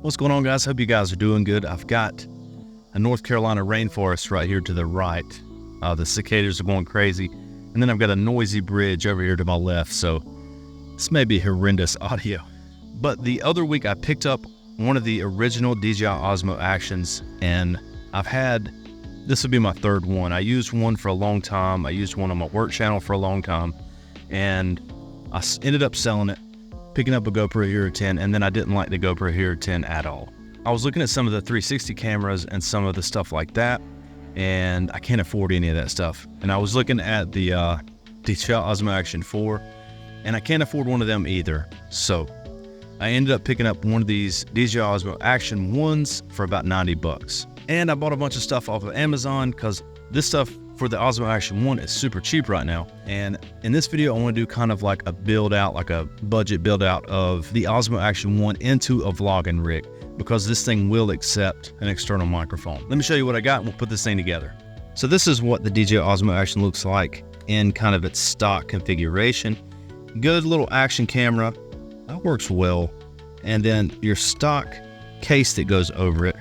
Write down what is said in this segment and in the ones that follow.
What's going on, guys? Hope you guys are doing good. I've got a North Carolina rainforest right here to the right. The cicadas are going crazy. And then I've got a noisy bridge over here to my left. So this may be horrendous audio. But the other week I picked up one of the original DJI Osmo Actions, and this would be my third one. I used one for a long time. I used one on my work channel for a long time. And I ended up selling it, picking up a GoPro Hero 10, and then I didn't like the GoPro Hero 10 at all. I was looking at some of the 360 cameras and some of the stuff like that, and I can't afford any of that stuff. And I was looking at the DJI Osmo Action 4, and I can't afford one of them either. So I ended up picking up one of these DJI Osmo Action 1s for about 90 bucks. And I bought a bunch of stuff off of Amazon because this stuff for the Osmo Action 1 is super cheap right now. And in this video, I want to do kind of like a build out, like a budget build out of the Osmo Action 1 into a vlogging rig, because this thing will accept an external microphone. Let me show you what I got and we'll put this thing together. So this is what the DJI Osmo Action looks like in kind of its stock configuration. Good little action camera, that works well. And then your stock case that goes over it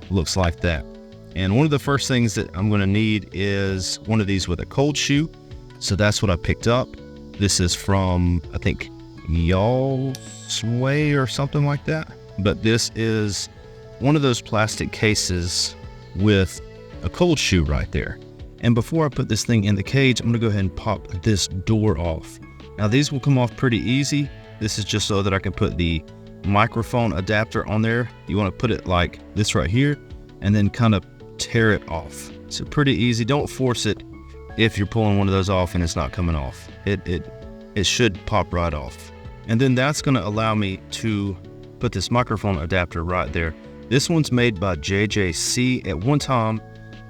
looks like that. And one of the first things that I'm going to need is one of these with a cold shoe. So that's what I picked up. This is from, I think, OSMO or something like that. But this is one of those plastic cases with a cold shoe right there. And before I put this thing in the cage, I'm going to go ahead and pop this door off. Now these will come off pretty easy. This is just so that I can put the microphone adapter on there. You want to put it like this right here and then kind of tear it off. So pretty easy. Don't force it if you're pulling one of those off and it's not coming off. It should pop right off. And then that's going to allow me to put this microphone adapter right there. This one's made by JJC. At one time,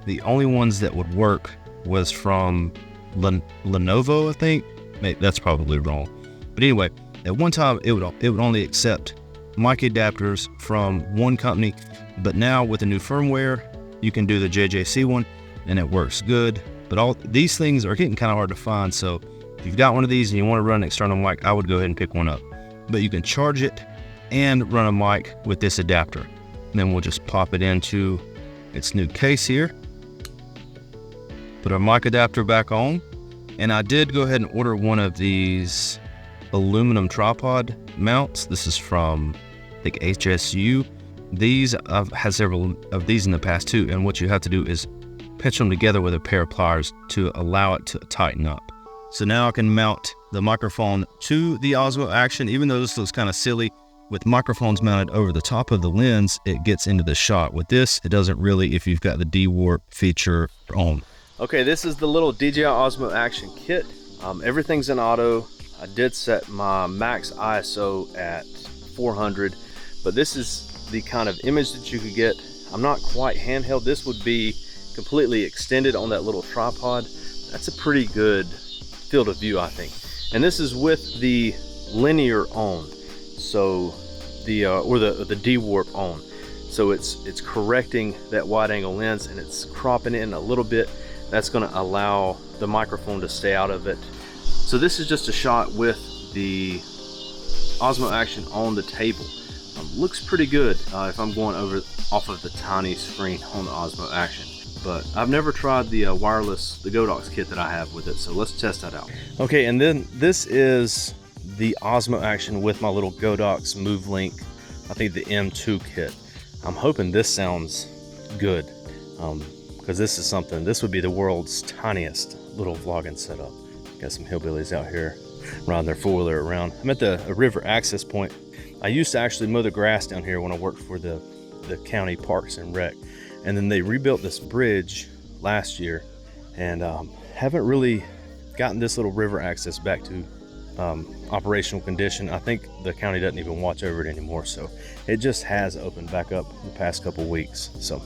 the only ones that would work was from Lenovo, I think. Maybe that's probably wrong. But anyway, at one time it would only accept mic adapters from one company, but now with the new firmware, you can do the JJC one and it works good. But all these things are getting kind of hard to find. So if you've got one of these and you want to run an external mic, I would go ahead and pick one up. But you can charge it and run a mic with this adapter. And then we'll just pop it into its new case here. Put our mic adapter back on. And I did go ahead and order one of these aluminum tripod mounts. This is from, I think, HSU. I've had several of these in the past too, and what you have to do is pinch them together with a pair of pliers to allow it to tighten up. So now I can mount the microphone to the Osmo Action. Even though this looks kind of silly, with microphones mounted over the top of the lens, it gets into the shot. With this, it doesn't really if you've got the D-Warp feature on. Okay, this is the little DJI Osmo Action kit. Everything's in auto. I did set my max ISO at 400, but this is the kind of image that you could get. I'm not quite handheld. This would be completely extended on that little tripod. That's a pretty good field of view, I think. And this is with the linear on, so the D-Warp on. So it's correcting that wide angle lens and it's cropping it in a little bit. That's going to allow the microphone to stay out of it. So this is just a shot with the Osmo Action on the table. Looks pretty good if I'm going off of the tiny screen on the Osmo Action. But I've never tried the the Godox kit that I have with it, so let's test that out. Okay, and then this is the Osmo Action with my little Godox Move Link, I think the M2 kit. I'm hoping this sounds good, because this would be the world's tiniest little vlogging setup. Got some hillbillies out here riding their four-wheeler around. I'm at the river access point. I used to actually mow the grass down here when I worked for the county parks and rec. And then they rebuilt this bridge last year, and haven't really gotten this little river access back to operational condition. I think the county doesn't even watch over it anymore, so it just has opened back up the past couple weeks. So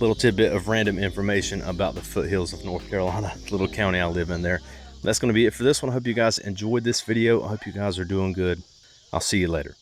little tidbit of random information about the foothills of North Carolina, little county I live in there. That's going to be it for this one. I hope you guys enjoyed this video. I hope you guys are doing good. I'll see you later.